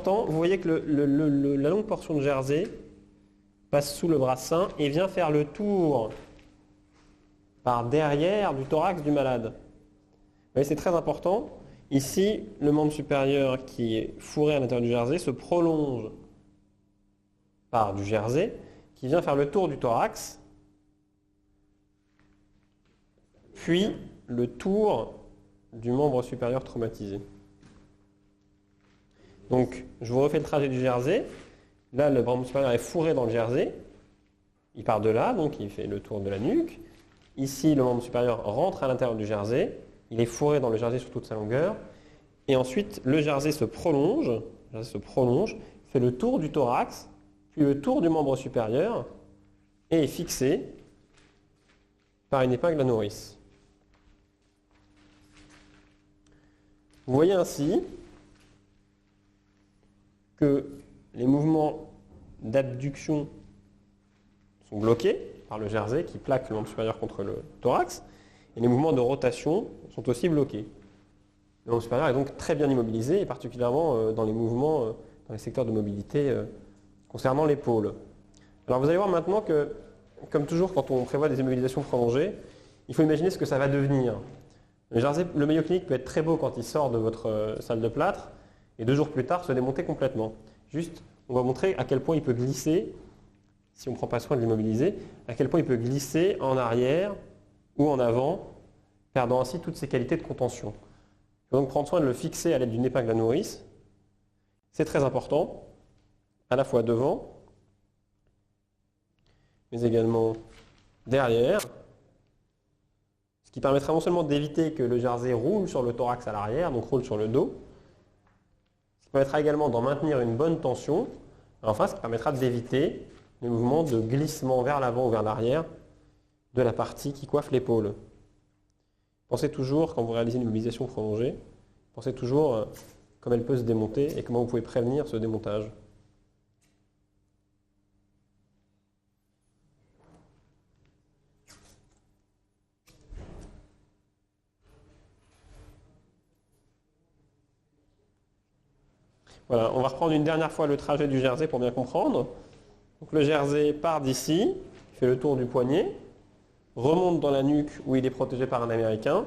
important, vous voyez que la longue portion de jersey passe sous le brassin et vient faire le tour par derrière du thorax du malade. Vous voyez, c'est très important. Ici, le membre supérieur qui est fourré à l'intérieur du jersey se prolonge par du jersey qui vient faire le tour du thorax, puis le tour du membre supérieur traumatisé. Donc, je vous refais le trajet du jersey. Là, le membre supérieur est fourré dans le jersey. Il part de là, donc il fait le tour de la nuque. Ici, le membre supérieur rentre à l'intérieur du jersey. Il est fourré dans le jersey sur toute sa longueur. Et ensuite, le jersey se prolonge, fait le tour du thorax, puis le tour du membre supérieur, et est fixé par une épingle à nourrice. Vous voyez ainsi que les mouvements d'abduction sont bloqués par le jersey qui plaque le membre supérieur contre le thorax, et les mouvements de rotation sont aussi bloqués. Le membre supérieur est donc très bien immobilisé, et particulièrement dans les mouvements, dans les secteurs de mobilité concernant l'épaule. Alors vous allez voir maintenant que, comme toujours quand on prévoit des immobilisations prolongées, il faut imaginer ce que ça va devenir. Le maillot clinique peut être très beau quand il sort de votre salle de plâtre, et 2 jours plus tard se démonter complètement. Juste, on va montrer à quel point il peut glisser, si on ne prend pas soin de l'immobiliser, à quel point il peut glisser en arrière ou en avant, perdant ainsi toutes ses qualités de contention. Il faut donc prendre soin de le fixer à l'aide d'une épingle à nourrice. C'est très important, à la fois devant, mais également derrière, ce qui permettra non seulement d'éviter que le jersey roule sur le thorax à l'arrière, donc roule sur le dos, ce qui permettra également d'en maintenir une bonne tension, et enfin ce qui permettra d'éviter les mouvements de glissement vers l'avant ou vers l'arrière de la partie qui coiffe l'épaule. Pensez toujours, quand vous réalisez une immobilisation prolongée, pensez toujours comment elle peut se démonter et comment vous pouvez prévenir ce démontage. Voilà, on va reprendre une dernière fois le trajet du jersey pour bien comprendre. Donc le jersey part d'ici, fait le tour du poignet, remonte dans la nuque où il est protégé par un américain.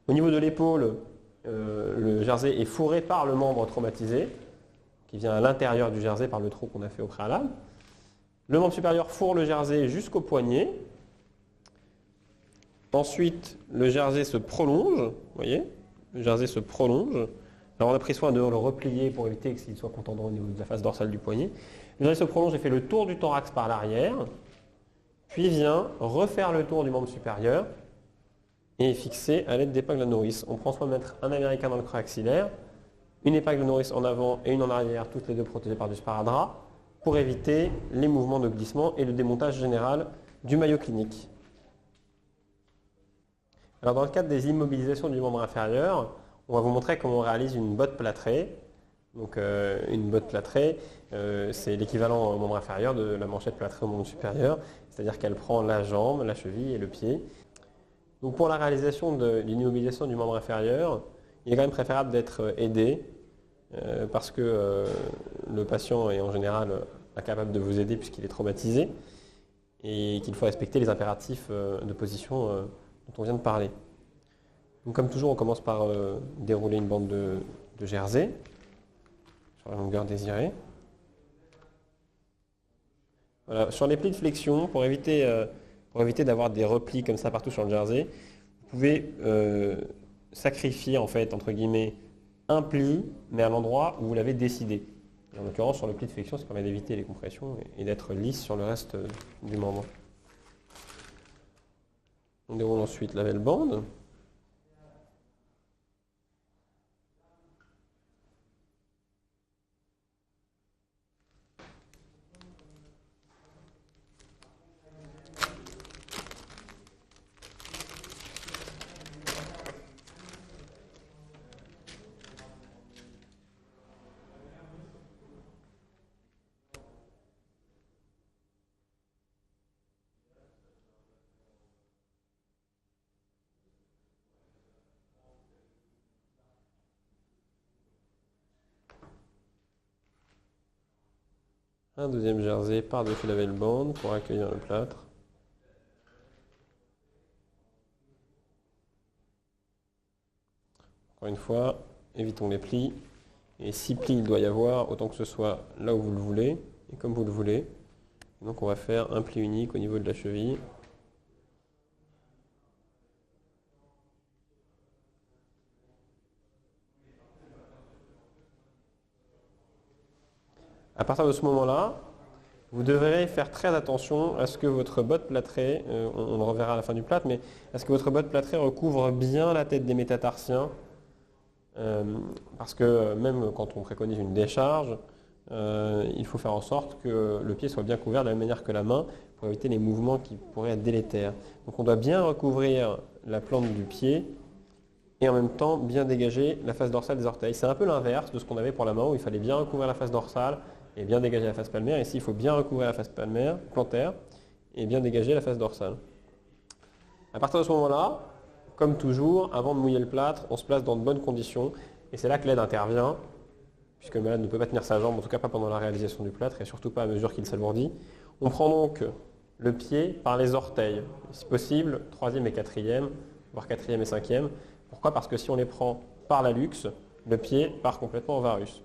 Au niveau de l'épaule, le jersey est fourré par le membre traumatisé, qui vient à l'intérieur du jersey par le trou qu'on a fait au préalable. Le membre supérieur fourre le jersey jusqu'au poignet. Ensuite, le jersey se prolonge, vous voyez, le jersey se prolonge. Alors on a pris soin de le replier pour éviter qu'il soit contendant au niveau de la face dorsale du poignet. Le jersey se prolonge et fait le tour du thorax par l'arrière, puis vient refaire le tour du membre supérieur et est fixé à l'aide d'épingles à nourrice. On prend soin de mettre un américain dans le creux axillaire, une épingle à nourrice en avant et une en arrière, toutes les deux protégées par du sparadrap, pour éviter les mouvements de glissement et le démontage général du maillot clinique. Alors dans le cadre des immobilisations du membre inférieur, on va vous montrer comment on réalise une botte plâtrée. Donc une botte plâtrée, c'est l'équivalent au membre inférieur de la manchette plâtrée au membre supérieur, c'est-à-dire qu'elle prend la jambe, la cheville et le pied. Donc pour la réalisation de l'immobilisation du membre inférieur, il est quand même préférable d'être aidé, parce que le patient est en général incapable de vous aider puisqu'il est traumatisé, et qu'il faut respecter les impératifs de position dont on vient de parler. Donc comme toujours, on commence par dérouler une bande de jersey sur la longueur désirée. Voilà. Sur les plis de flexion, pour éviter d'avoir des replis comme ça partout sur le jersey, vous pouvez sacrifier en fait, entre guillemets, un pli, mais à l'endroit où vous l'avez décidé. Et en l'occurrence, sur le pli de flexion, ça permet d'éviter les compressions et d'être lisse sur le reste du membre. On déroule ensuite la belle bande. Un deuxième jersey par-dessus la belle bande pour accueillir le plâtre. Encore une fois, évitons les plis. Et 6 plis il doit y avoir, autant que ce soit là où vous le voulez et comme vous le voulez. Donc on va faire un pli unique au niveau de la cheville. À partir de ce moment-là, vous devrez faire très attention à ce que votre botte plâtrée, on le reverra à la fin du plâtre, mais à ce que votre botte plâtrée recouvre bien la tête des métatarsiens. Parce que même quand on préconise une décharge, il faut faire en sorte que le pied soit bien couvert de la même manière que la main pour éviter les mouvements qui pourraient être délétères. Donc on doit bien recouvrir la plante du pied et en même temps bien dégager la face dorsale des orteils. C'est un peu l'inverse de ce qu'on avait pour la main où il fallait bien recouvrir la face dorsale et bien dégager la face palmaire. Ici, il faut bien recouvrir la face palmaire, plantaire et bien dégager la face dorsale. À partir de ce moment-là, comme toujours, avant de mouiller le plâtre, on se place dans de bonnes conditions et c'est là que l'aide intervient, puisque le malade ne peut pas tenir sa jambe, en tout cas pas pendant la réalisation du plâtre et surtout pas à mesure qu'il s'alourdit. On prend donc le pied par les orteils, si possible, 3e et 4e, voire 4e et 5e. Pourquoi? Parce que si on les prend par la luxe, le pied part complètement en varus.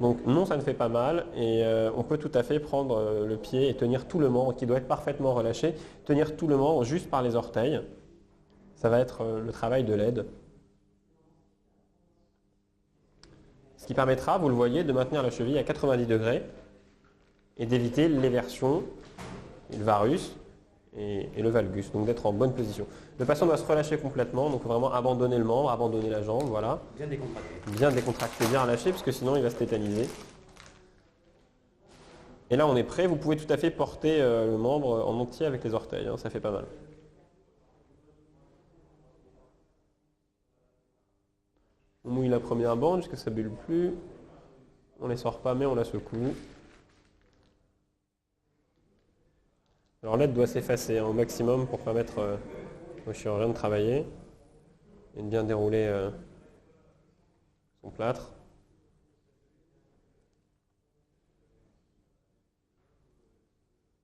Donc non, ça ne fait pas mal et on peut tout à fait prendre le pied et tenir tout le membre qui doit être parfaitement relâché, tenir tout le membre juste par les orteils. Ça va être le travail de l'aide. Ce qui permettra, vous le voyez, de maintenir la cheville à 90 degrés et d'éviter l'éversion, le varus et le valgus, donc d'être en bonne position. Le patient doit se relâcher complètement, donc vraiment abandonner le membre, abandonner la jambe, voilà. Bien décontracté. Bien décontracter, bien relâcher, parce que sinon il va se tétaniser. Et là on est prêt, vous pouvez tout à fait porter le membre en entier avec les orteils, hein, ça fait pas mal. On mouille la première bande jusqu'à ce que ça ne bulle plus. On ne les sort pas mais on la secoue. Alors l'aide doit s'effacer au maximum pour permettre au chirurgien de travailler et de bien dérouler son plâtre.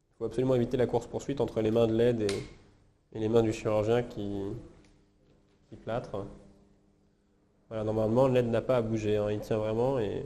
Il faut absolument éviter la course-poursuite entre les mains de l'aide et les mains du chirurgien qui plâtre. Voilà, normalement l'aide n'a pas à bouger, hein, il tient vraiment et...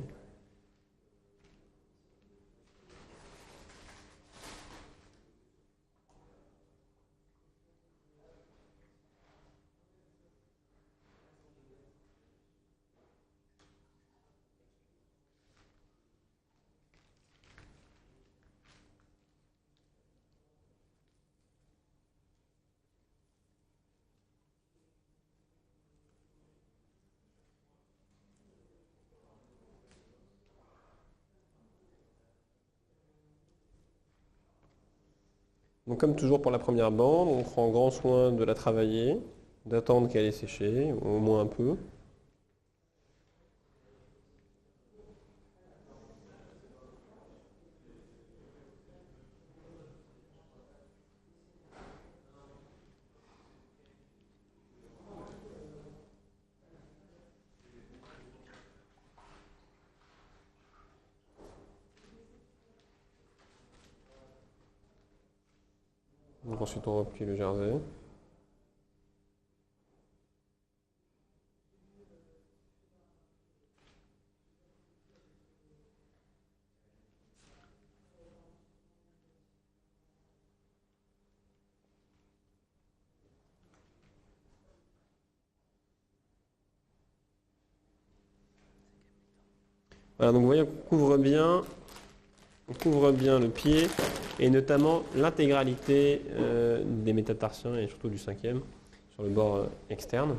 Donc comme toujours pour la première bande, on prend grand soin de la travailler, d'attendre qu'elle ait séché, au moins un peu. Donc ensuite on replie le jersey. Voilà, donc vous voyez, on couvre bien le pied et notamment l'intégralité des métatarsiens et surtout du 5e sur le bord externe.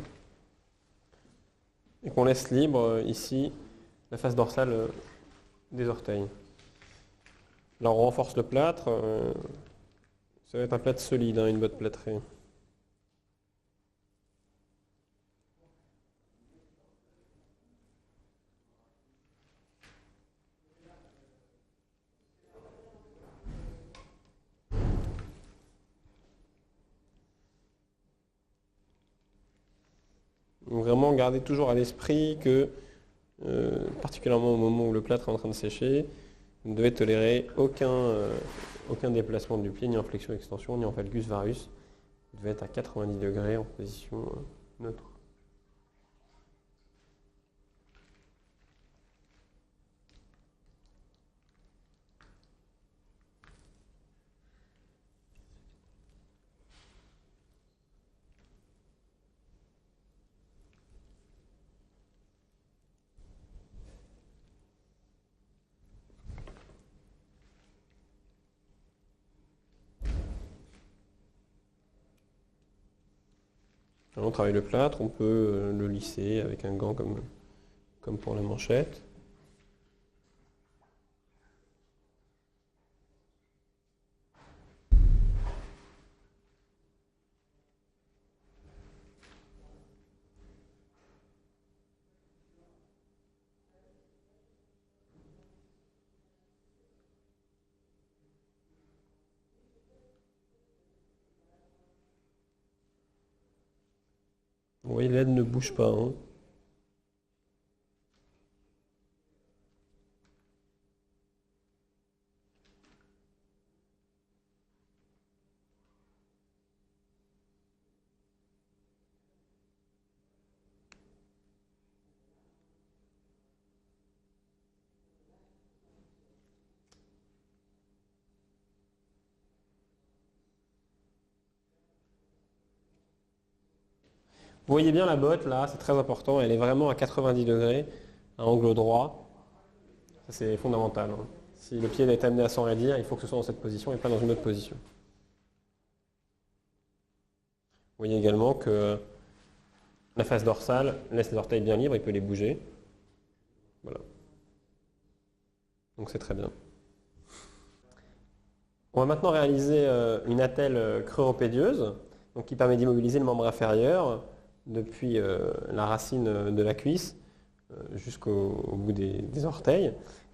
Et qu'on laisse libre ici la face dorsale des orteils. Là on renforce le plâtre, ça va être un plâtre solide, hein, une botte plâtrée. Donc vraiment garder toujours à l'esprit que, particulièrement au moment où le plâtre est en train de sécher, Vous ne devez tolérer aucun déplacement du pied, ni en flexion-extension, ni en valgus-varus. Vous devez être à 90 degrés en position neutre. Alors, on travaille le plâtre, on peut le lisser avec un gant comme pour la manchette. Vous voyez, l'aide ne bouge pas, hein. Vous voyez bien la botte là, c'est très important, elle est vraiment à 90 degrés, à angle droit. Ça c'est fondamental, hein. Si le pied est amené à s'enraidir, il faut que ce soit dans cette position et pas dans une autre position. Vous voyez également que la face dorsale laisse les orteils bien libres, il peut les bouger. Voilà. Donc c'est très bien. On va maintenant réaliser une attelle creuropédieuse, donc qui permet d'immobiliser le membre inférieur depuis la racine de la cuisse jusqu'au bout des orteils.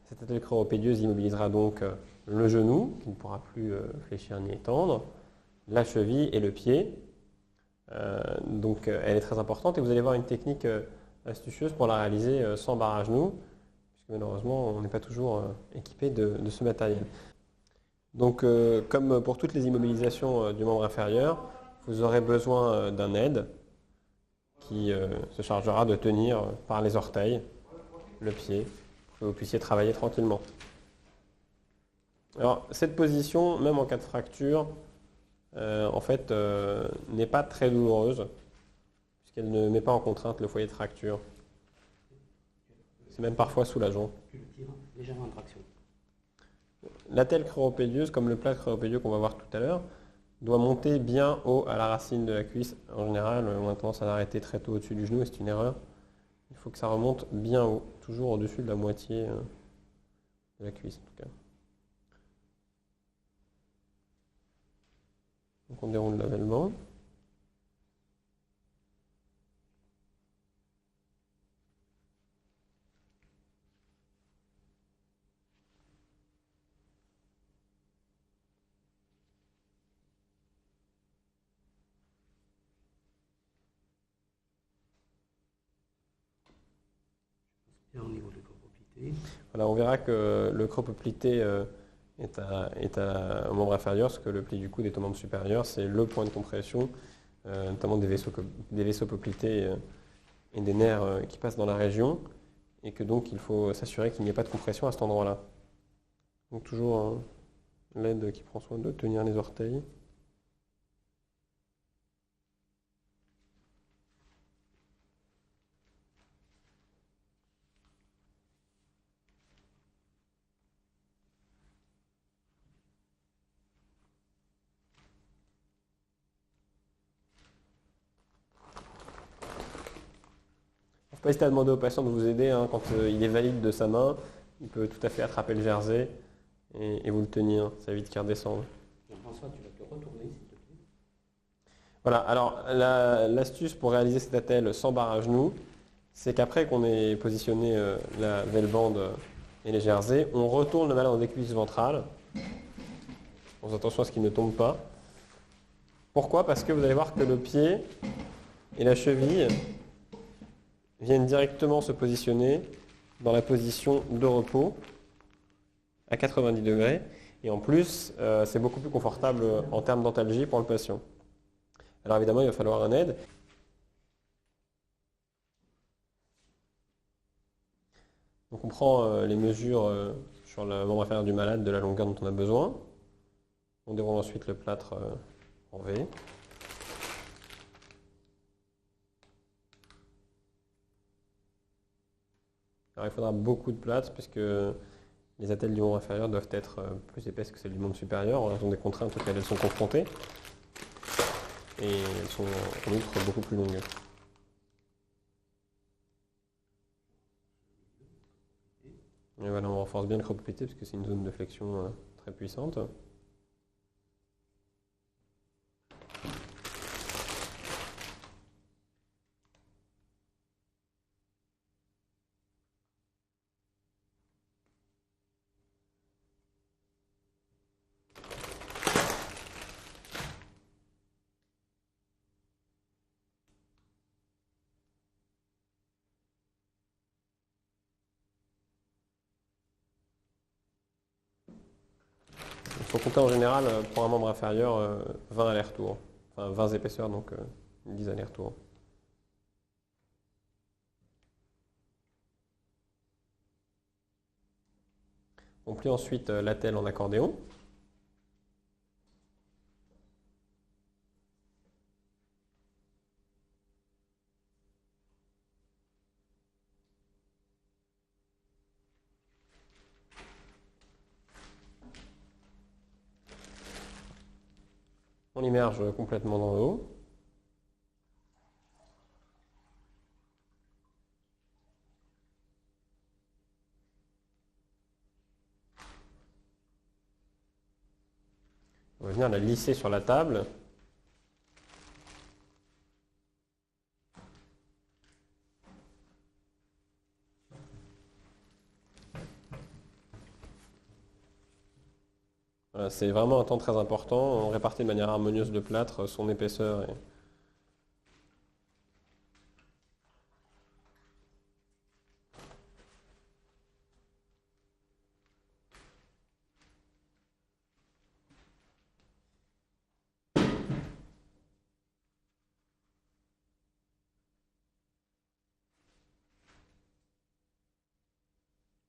Cette attelle creuropédieuse immobilisera donc le genou, qui ne pourra plus fléchir ni étendre, la cheville et le pied. Donc elle est très importante et vous allez voir une technique astucieuse pour la réaliser sans barre à genoux, puisque malheureusement on n'est pas toujours équipé de ce matériel. Donc comme pour toutes les immobilisations du membre inférieur, vous aurez besoin d'un aide qui se chargera de tenir par les orteils le pied pour que vous puissiez travailler tranquillement. Alors cette position, même en cas de fracture, en fait n'est pas très douloureuse puisqu'elle ne met pas en contrainte le foyer de fracture. C'est même parfois soulageant. Légèrement en traction. L'attelle creuropédieuse, comme le plâtre creuropédieux qu'on va voir tout à l'heure, doit monter bien haut à la racine de la cuisse. En général, on a tendance à l'arrêter très tôt au-dessus du genou et c'est une erreur. Il faut que ça remonte bien haut, toujours au-dessus de la moitié de la cuisse en tout cas. Donc on déroule l'avènement. Bien au niveau du creux poplité. Voilà, on verra que le creux poplité est au membre inférieur, parce que le pli du coude est au membre supérieur. C'est le point de compression, notamment des vaisseaux poplités et des nerfs qui passent dans la région, et que donc il faut s'assurer qu'il n'y ait pas de compression à cet endroit-là. Donc toujours l'aide qui prend soin de tenir les orteils. Il ne faut pas hésiter à demander au patient de vous aider, hein, quand il est valide de sa main, il peut tout à fait attraper le jersey et vous le tenir, ça évite qu'il redescende. François, tu vas te le retourner s'il te plaît. Voilà, alors l'astuce pour réaliser cette attelle sans barre à genoux, c'est qu'après qu'on ait positionné la belle-bande et les jerseys, on retourne le malade dans des cuisses ventrales. Faisons attention à ce qu'il ne tombe pas. Pourquoi? Parce que vous allez voir que le pied et la cheville viennent directement se positionner dans la position de repos à 90 degrés. Et en plus, c'est beaucoup plus confortable en termes d'antalgie pour le patient. Alors évidemment, il va falloir un aide. Donc on prend les mesures sur le membre inférieur du malade de la longueur dont on a besoin. On déroule ensuite le plâtre en V. Alors il faudra beaucoup de plâtre puisque les attelles du membre inférieur doivent être plus épaisses que celles du membre supérieur en raison des contraintes auxquelles elles sont confrontées. Et elles sont en outre beaucoup plus longues. Et voilà, on renforce bien le creux pété parce que c'est une zone de flexion très puissante. Il faut compter en général pour un membre inférieur 20 allers-retours. Enfin 20 épaisseurs, donc 10 allers-retours. On plie ensuite l'attelle en accordéon. On immerge complètement dans le haut. On va venir la lisser sur la table. Voilà, c'est vraiment un temps très important. On répartit de manière harmonieuse le plâtre, son épaisseur.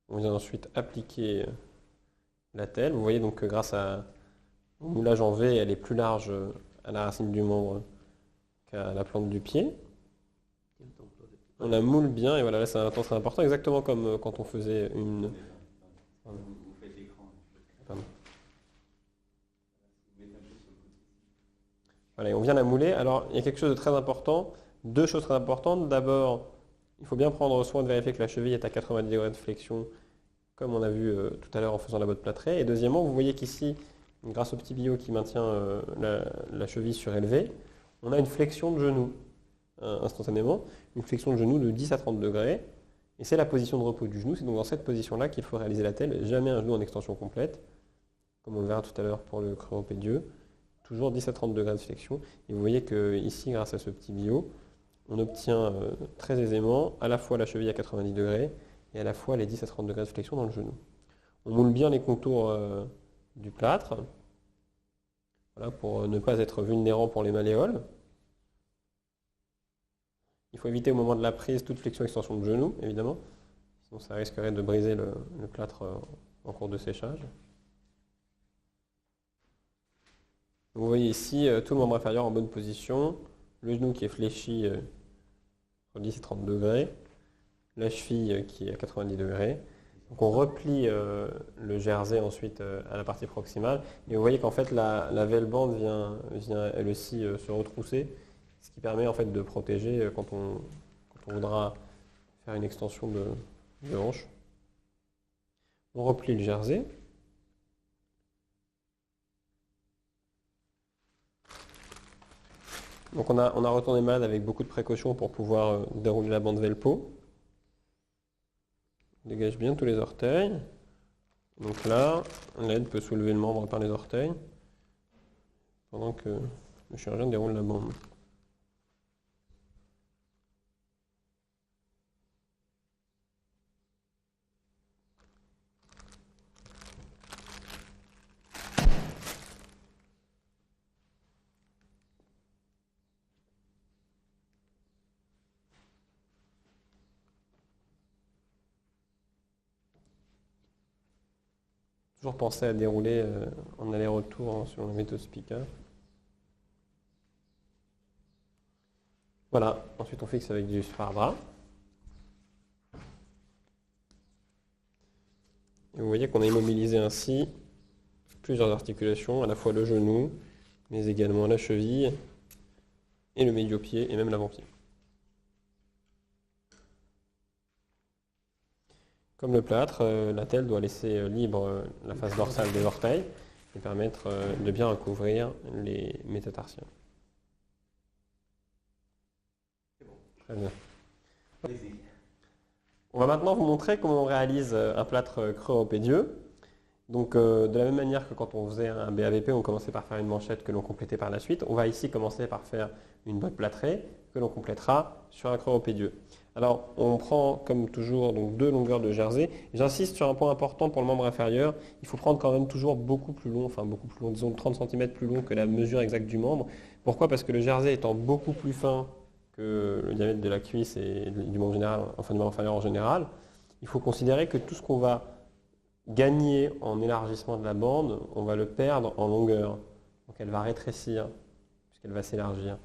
On vient ensuite appliquer l'attelle. Vous voyez donc que grâce au moulage en V, elle est plus large à la racine du membre qu'à la plante du pied. On la moule bien et voilà, là c'est un temps très important, exactement comme quand on faisait une... Pardon. Voilà, et on vient la mouler. Alors, il y a quelque chose de très important, deux choses très importantes. D'abord, il faut bien prendre soin de vérifier que la cheville est à 90 degrés de flexion, comme on a vu tout à l'heure en faisant la botte plâtrée. Et deuxièmement, vous voyez qu'ici, grâce au petit billot qui maintient la cheville surélevée, on a une flexion de genou instantanément, une flexion de genou de 10 à 30 degrés. Et c'est la position de repos du genou. C'est donc dans cette position-là qu'il faut réaliser l'attelle. Jamais un genou en extension complète, comme on le verra tout à l'heure pour le creux-pédieux. Toujours 10 à 30 degrés de flexion. Et vous voyez que ici, grâce à ce petit billot, on obtient très aisément à la fois la cheville à 90 degrés et à la fois les 10 à 30 degrés de flexion dans le genou. On moule bien les contours du plâtre, voilà, pour ne pas être vulnérant pour les malléoles. Il faut éviter au moment de la prise toute flexion-extension de genou, évidemment, sinon ça risquerait de briser le plâtre en cours de séchage. Vous voyez ici tout le membre inférieur en bonne position, le genou qui est fléchi entre 10 et 30 degrés, la cheville qui est à 90 degrés. Donc on replie le jersey ensuite à la partie proximale et vous voyez qu'en fait la velle bande vient elle aussi se retrousser, ce qui permet en fait de protéger quand on voudra faire une extension de hanche. On replie le jersey. Donc on a retourné le malade avec beaucoup de précautions pour pouvoir dérouler la bande velpo. On dégage bien tous les orteils. Donc là, l'aide peut soulever le membre par les orteils pendant que le chirurgien déroule la bande. Toujours penser à dérouler en aller-retour hein, selon la méthode Spica. Voilà, ensuite on fixe avec du sparadrap. Et vous voyez qu'on a immobilisé ainsi plusieurs articulations, à la fois le genou, mais également la cheville, et le médio-pied, et même l'avant-pied. Comme le plâtre, la telle doit laisser libre la face dorsale des orteils et permettre de bien recouvrir les métatarsiens. Très bien. On va maintenant vous montrer comment on réalise un plâtre creux-pédieux. Donc de la même manière que quand on faisait un BAVP, on commençait par faire une manchette que l'on complétait par la suite. On va ici commencer par faire une botte plâtrée que l'on complétera sur un creux-pédieux. Alors on prend comme toujours donc, 2 longueurs de jersey. J'insiste sur un point important pour le membre inférieur. Il faut prendre quand même toujours beaucoup plus long, disons 30 cm plus long que la mesure exacte du membre. Pourquoi? Parce que le jersey étant beaucoup plus fin que le diamètre de la cuisse et du membre général, enfin du membre inférieur en général, il faut considérer que tout ce qu'on va gagner en élargissement de la bande, on va le perdre en longueur. Donc elle va rétrécir, puisqu'elle va s'élargir.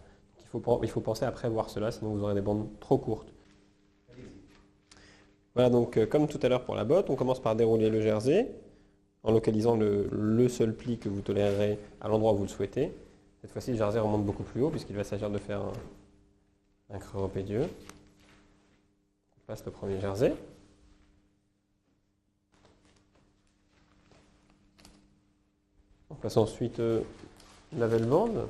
Il faut penser à prévoir cela, sinon vous aurez des bandes trop courtes. Voilà, donc comme tout à l'heure pour la botte, on commence par dérouler le jersey, en localisant le seul pli que vous tolérerez à l'endroit où vous le souhaitez. Cette fois-ci, le jersey remonte beaucoup plus haut, puisqu'il va s'agir de faire un creux-pédieux. On passe le premier jersey. On passe ensuite la belle bande.